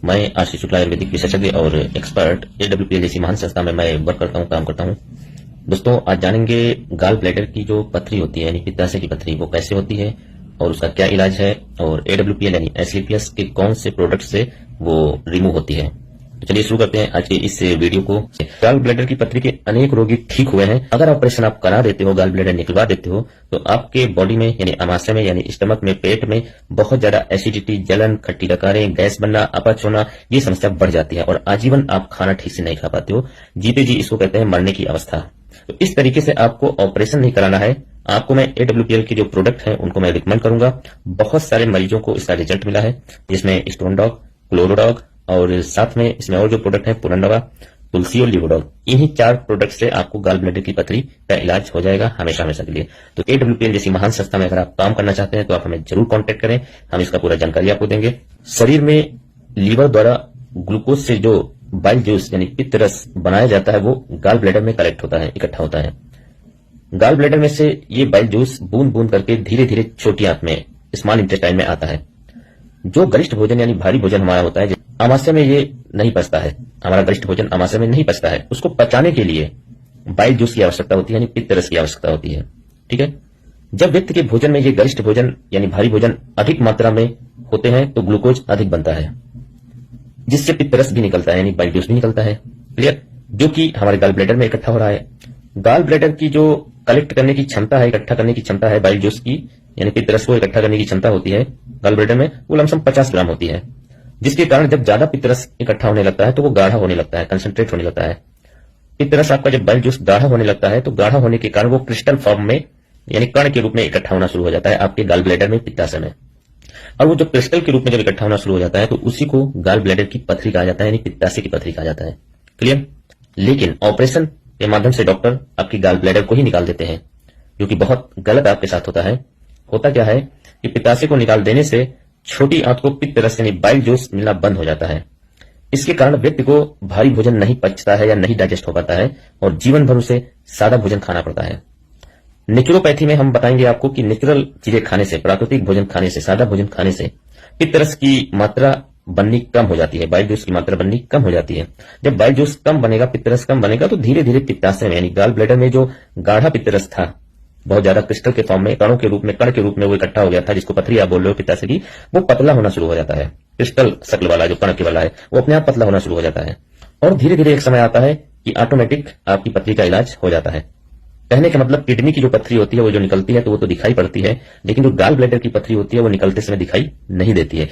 मैं आशीष शुक्ला आयुर्वेदिक विशेषज्ञ और एक्सपर्ट AWPL जैसी महान संस्था में मैं वर्क करता हूँ, काम करता हूँ। दोस्तों, आज जानेंगे गाल ब्लैडर की जो पथरी होती है यानी पित्ताशय की पथरी वो कैसे होती है और उसका क्या इलाज है और AWPL यानी एस्क्लेपियस के कौन से प्रोडक्ट से वो रिमूव होती है। तो चलिए शुरू करते हैं आज के इस वीडियो को। गाल ब्लैडर की पथरी के अनेक रोगी ठीक हुए हैं। अगर ऑपरेशन आप करा देते हो, गाल ब्लैडर निकलवा देते हो, तो आपके बॉडी में यानी अमाशय में यानी स्टमक में, पेट में बहुत ज्यादा एसिडिटी, जलन, खट्टी डकारें, गैस बनना, अपच होना, ये समस्या बढ़ जाती है और आजीवन आप खाना ठीक से नहीं खा पाते हो। जीते जी इसको कहते हैं मरने की अवस्था। तो इस तरीके से आपको ऑपरेशन नहीं कराना है। आपको मैं AWPL के जो प्रोडक्ट हैं उनको मैं रिकमेंड करूंगा। बहुत सारे मरीजों को इसका रिजल्ट मिला है, जिसमें स्टोन डॉग, क्लोरोडॉग और साथ में इसमें और जो प्रोडक्ट है पुरंदवा, तुलसी और लिवोडॉग, इन्हीं 4 प्रोडक्ट से आपको गाल ब्लैडर की पथरी का इलाज हो जाएगा हमेशा हमेशा के लिए। तो AWPL जैसी महान संस्था में अगर आप काम करना चाहते हैं तो आप हमें जरूर कांटेक्ट करें, हम इसका पूरा जानकारी आपको देंगे। शरीर में लीवर द्वारा ग्लूकोज से जो बाइल जूस यानी पित्त रस बनाया जाता है वो गाल ब्लैडर में कलेक्ट होता है, इकट्ठा होता है। गाल ब्लैडर में से ये बाइल जूस बूंद बूंद करके धीरे धीरे छोटी आंत में, स्मॉल इंटेस्टाइन में आता है। जो गरिष्ठ भोजन यानी भारी भोजन हमारा होता है, आमाशय में ये नहीं पचता है, हमारा गरिष्ठ भोजन आमाशय में नहीं पचता है। उसको पचाने के लिए बाइल जूस की आवश्यकता होती है यानी पित्त रस की आवश्यकता होती है। ठीक है, जब व्यक्ति के भोजन में ये गरिष्ठ भोजन यानी भारी भोजन अधिक मात्रा में होते हैं तो ग्लूकोज अधिक बनता है, जिससे पित्त रस भी निकलता है यानी बाइल जूस भी निकलता है। क्लियर, जो कि हमारे गाल ब्लैडर में इकट्ठा हो रहा है। गाल ब्लैडर की जो कलेक्ट करने की क्षमता है, इकट्ठा करने की क्षमता है बाइल जूस की यानी पित्त रस को इकट्ठा करने की क्षमता होती है गाल ब्लैडर में, वो लमसम 50 ग्राम होती है। जिसके कारण जब ज्यादा पित्त रस इकट्ठा होने लगता है तो वो गाढ़ा होने लगता है, कंसंट्रेट होने लगता है। पित्त रस आपका जब बाइल जूस गाढ़ा होने लगता है तो गाढ़ा होने के कारण वो क्रिस्टल फॉर्म में यानी कण के रूप में इकट्ठा होना शुरू हो जाता है आपके गाल ब्लैडर में, पित्ताशय में। और वो जो क्रिस्टल के रूप में जब इकट्ठा होना शुरू हो जाता है तो उसी को गाल ब्लैडर की पथरी कहा जाता है यानी पित्ताशय की पथरी कहा जाता है। क्लियर, लेकिन ऑपरेशन के माध्यम से डॉक्टर आपकी गाल ब्लैडर को ही निकाल देते हैं, जो कि बहुत गलत आपके साथ होता है। होता क्या है कि पित्ताशय को निकाल देने से छोटी आंत को पित्त रस यानी बाइल जूस मिलना बंद हो जाता है। इसके कारण व्यक्ति को भारी भोजन नहीं पचता है या नहीं डाइजेस्ट हो पाता है और जीवन भर उसे सादा भोजन खाना पड़ता है। नेचुरोपैथी में हम बताएंगे आपको कि नेचुरल चीजें खाने से, प्राकृतिक भोजन खाने से, सादा भोजन खाने से पित्त रस की मात्रा बननी कम हो जाती है, बाइल जूस की मात्रा बननी कम हो जाती है। जब बाइल जूस कम बनेगा, पित्त रस कम बनेगा, तो धीरे धीरे पित्ताशय में यानी गाल ब्लैडर में जो गाढ़ा पित्त रस था, बहुत ज्यादा क्रिस्टल के फॉर्म में, कणों के रूप में, कण के रूप में वो इकट्ठा हो गया था, जिसको पथरी आप बोल रहे हो पित्ताशय की, वो पतला होना शुरू हो जाता है। क्रिस्टल शक्ल वाला जो कण के वाला है वो अपने आप पतला होना शुरू हो जाता है और धीरे धीरे एक समय आता है कि ऑटोमेटिक आपकी पथरी का इलाज हो जाता है। कहने का मतलब किडनी की जो पथरी होती है वो जो निकलती है तो वो तो दिखाई पड़ती है, लेकिन जो गाल ब्लैडर की पथरी होती है वो निकलते समय दिखाई नहीं देती है।